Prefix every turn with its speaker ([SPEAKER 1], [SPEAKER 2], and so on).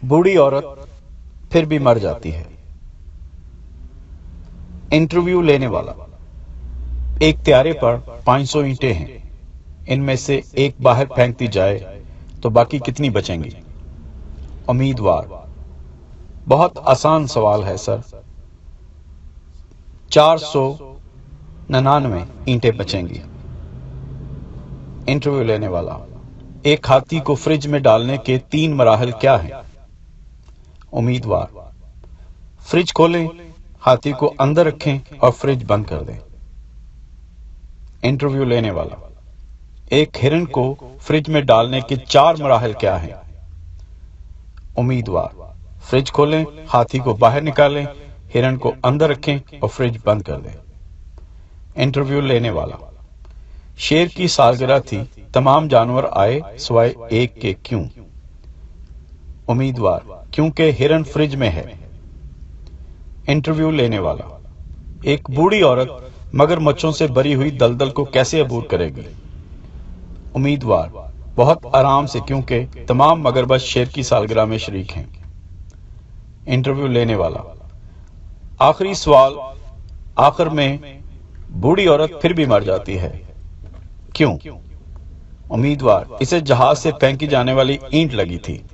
[SPEAKER 1] बूढ़ी औरत फिर भी मर जाती है। इंटरव्यू लेने वाला। एक त्यारे पर 500 ईंटें हैं। इनमें से एक बाहर फेंक दी जाए तो बाकी कितनी बचेंगी? उम्मीदवार: बहुत आसान सवाल है सर। 499 ईंटें बचेंगी। इंटरव्यू लेने वाला: एक हाथी को फ्रिज में डालने के 3 मराहल क्या हैं? उम्मीदवार: फ्रिज खोलें, हाथी को अंदर रखें और फ्रिज बंद कर दें। इंटरव्यू लेने वाला: एक हिरन को फ्रिज में डालने के 4 मराहल क्या हैं? उम्मीदवार: फ्रिज खोलें, हाथी को बाहर निकालें, हिरन को अंदर रखें और फ्रिज बंद कर दें। इंटरव्यू लेने वाला: शेर की सालगिरह थी, तमाम जानवर आए सिवाय एक के, क्यों? उम्मीदवार: क्योंकि हिरन फ्रिज में है। इंटरव्यू लेने वाला: एक बूढ़ी औरत मगरमच्छों से भरी हुई दलदल को कैसे अबूर करेगी? उम्मीदवार: बहुत आराम से, क्योंकि तमाम मगरमच्छ शेर की सालगिरह में शरीक हैं। इंटरव्यू लेने वाला: आखिरी सवाल, आखिर में बूढ़ी औरत फिर भी मर जाती है, क्यों? उम्मीदवार: इसे जहाज से फेंकी जाने वाली ईंट लगी थी।